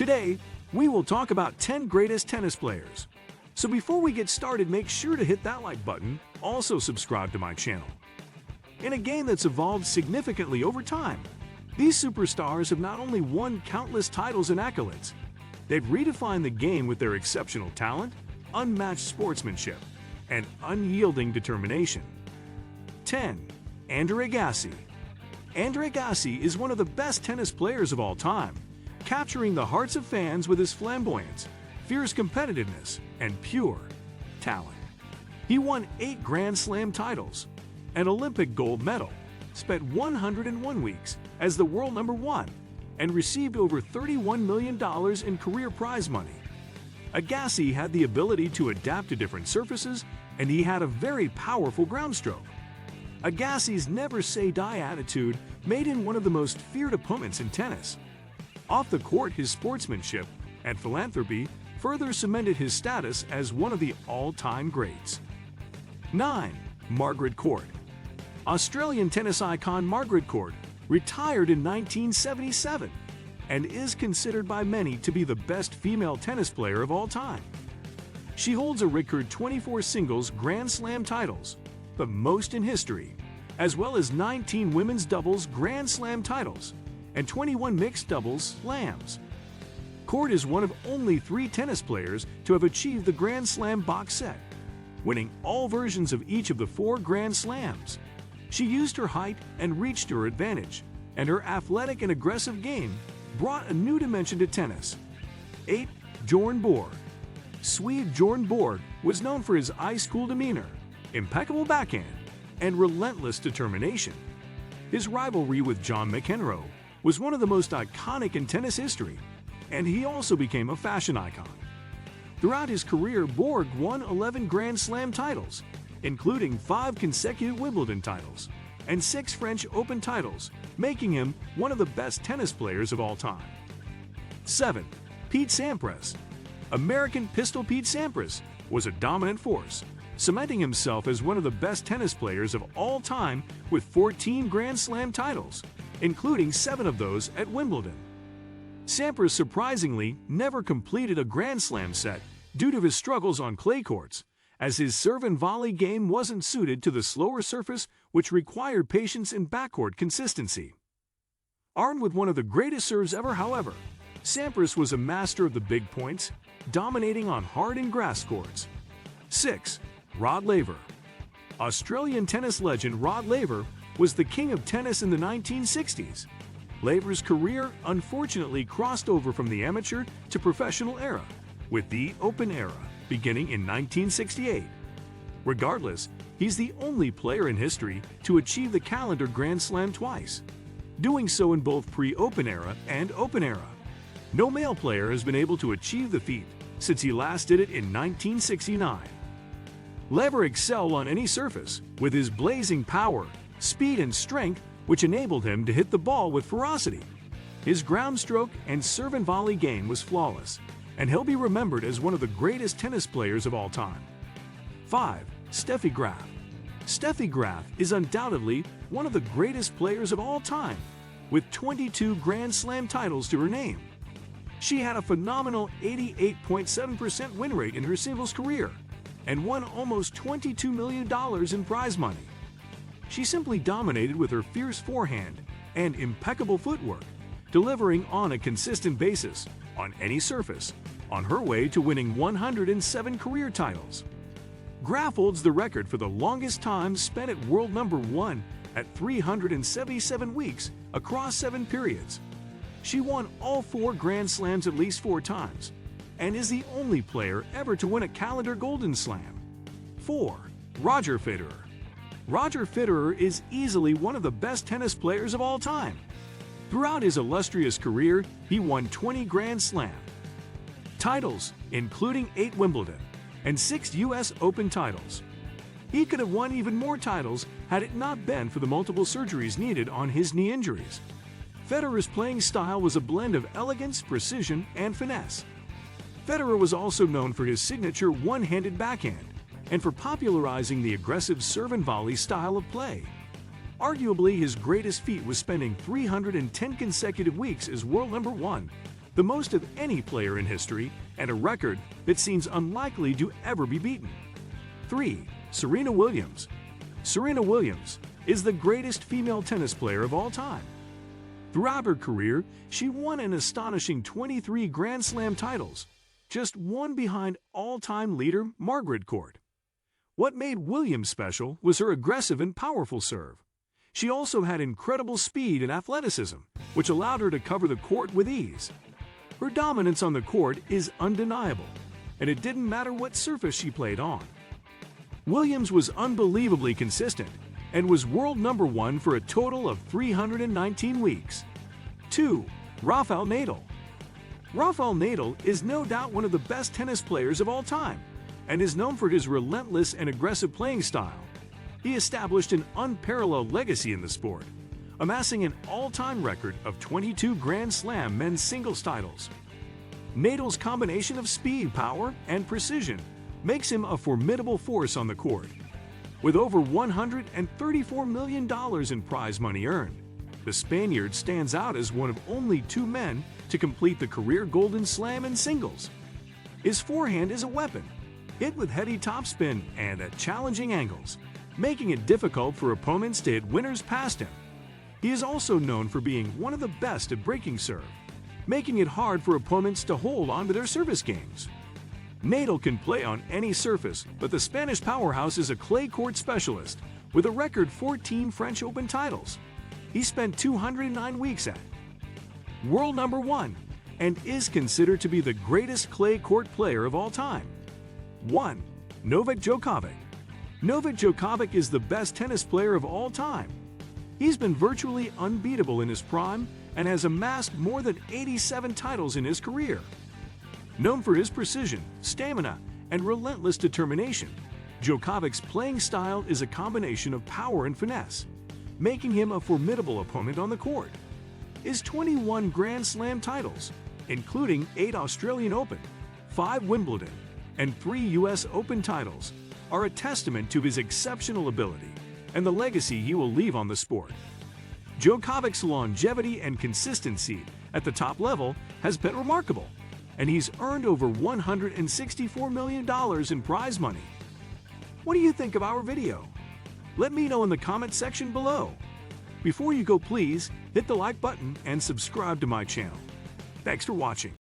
Today, we will talk about 10 greatest tennis players. So before we get started, make sure to hit that like button, also subscribe to my channel. In a game that's evolved significantly over time, these superstars have not only won countless titles and accolades, they've redefined the game with their exceptional talent, unmatched sportsmanship, and unyielding determination. 10. Andre Agassi. Andre Agassi is one of the best tennis players of all time, capturing the hearts of fans with his flamboyance, fierce competitiveness, and pure talent. He won 8 Grand Slam titles, an Olympic gold medal, spent 101 weeks as the world number 1, and received over $31 million in career prize money. Agassi had the ability to adapt to different surfaces, and he had a very powerful ground stroke. Agassi's never-say-die attitude made him one of the most feared opponents in tennis. Off the court, his sportsmanship and philanthropy further cemented his status as one of the all-time greats. 9. Margaret Court. Australian tennis icon Margaret Court retired in 1977 and is considered by many to be the best female tennis player of all time. She holds a record 24 singles Grand Slam titles, the most in history, as well as 19 women's doubles Grand Slam titles and 21 mixed doubles slams. Court is one of only 3 tennis players to have achieved the Grand Slam box set, winning all versions of each of the 4 Grand Slams. She used her height and reach to her advantage, and her athletic and aggressive game brought a new dimension to tennis. 8. Bjorn Borg. Swede Bjorn Borg was known for his ice-cool demeanor, impeccable backhand, and relentless determination. His rivalry with John McEnroe was one of the most iconic in tennis history, and he also became a fashion icon. Throughout his career, Borg won 11 Grand Slam titles, including 5 consecutive Wimbledon titles and 6 French Open titles, making him one of the best tennis players of all time. 7. Pete Sampras. American Pistol Pete Sampras was a dominant force, cementing himself as one of the best tennis players of all time with 14 Grand Slam titles, including 7 of those at Wimbledon. Sampras surprisingly never completed a Grand Slam set due to his struggles on clay courts, as his serve and volley game wasn't suited to the slower surface which required patience and backcourt consistency. Armed with one of the greatest serves ever, however, Sampras was a master of the big points, dominating on hard and grass courts. 6. Rod Laver. Australian tennis legend Rod Laver was the king of tennis in the 1960s. Laver's career unfortunately crossed over from the amateur to professional era, with the Open era beginning in 1968. Regardless, he's the only player in history to achieve the calendar Grand Slam twice, doing so in both pre-Open era and Open era. No male player has been able to achieve the feat since he last did it in 1969. Laver excelled on any surface with his blazing power, speed, and strength, which enabled him to hit the ball with ferocity. His ground stroke and serve and volley game was flawless, and he'll be remembered as one of the greatest tennis players of all time. 5. Steffi Graf. Steffi Graf is undoubtedly one of the greatest players of all time, with 22 Grand Slam titles to her name. She had a phenomenal 88.7% win rate in her singles career and won almost $22 million in prize money. She simply dominated with her fierce forehand and impeccable footwork, delivering on a consistent basis on any surface, on her way to winning 107 career titles. Graf holds the record for the longest time spent at world number 1 at 377 weeks across 7 periods. She won all 4 Grand Slams at least 4 times, and is the only player ever to win a calendar Golden Slam. 4. Roger Federer. Roger Federer is easily one of the best tennis players of all time. Throughout his illustrious career, he won 20 Grand Slam titles, including 8 Wimbledon and 6 US Open titles. He could have won even more titles had it not been for the multiple surgeries needed on his knee injuries. Federer's playing style was a blend of elegance, precision, and finesse. Federer was also known for his signature one-handed backhand and for popularizing the aggressive serve and volley style of play. Arguably, his greatest feat was spending 310 consecutive weeks as world number 1, the most of any player in history, and a record that seems unlikely to ever be beaten. 3. Serena Williams. Serena Williams is the greatest female tennis player of all time. Throughout her career, she won an astonishing 23 Grand Slam titles, just one behind all-time leader Margaret Court. What made Williams special was her aggressive and powerful serve. She also had incredible speed and athleticism, which allowed her to cover the court with ease. Her dominance on the court is undeniable, and it didn't matter what surface she played on. Williams was unbelievably consistent and was world number 1 for a total of 319 weeks. 2. Rafael Nadal. Rafael Nadal is no doubt one of the best tennis players of all time and is known for his relentless and aggressive playing style. He established an unparalleled legacy in the sport, amassing an all-time record of 22 Grand Slam men's singles titles. Nadal's combination of speed, power, and precision makes him a formidable force on the court. With over $134 million in prize money earned, the Spaniard stands out as one of only 2 men to complete the career Golden Slam in singles. His forehand is a weapon, hit with heady topspin and at challenging angles, making it difficult for opponents to hit winners past him. He is also known for being one of the best at breaking serve, making it hard for opponents to hold onto their service games. Nadal can play on any surface, but the Spanish powerhouse is a clay court specialist with a record 14 French Open titles. He spent 209 weeks at world number 1 and is considered to be the greatest clay court player of all time. 1. Novak Djokovic. Novak Djokovic is the best tennis player of all time. He's been virtually unbeatable in his prime and has amassed more than 87 titles in his career. Known for his precision, stamina, and relentless determination, Djokovic's playing style is a combination of power and finesse, making him a formidable opponent on the court. His 21 Grand Slam titles, including 8 Australian Open, 5 Wimbledon, and 3 US Open titles, are a testament to his exceptional ability and the legacy he will leave on the sport. Djokovic's longevity and consistency at the top level has been remarkable, and he's earned over $164 million in prize money. What do you think of our video? Let me know in the comment section below. Before you go, please hit the like button and subscribe to my channel. Thanks for watching.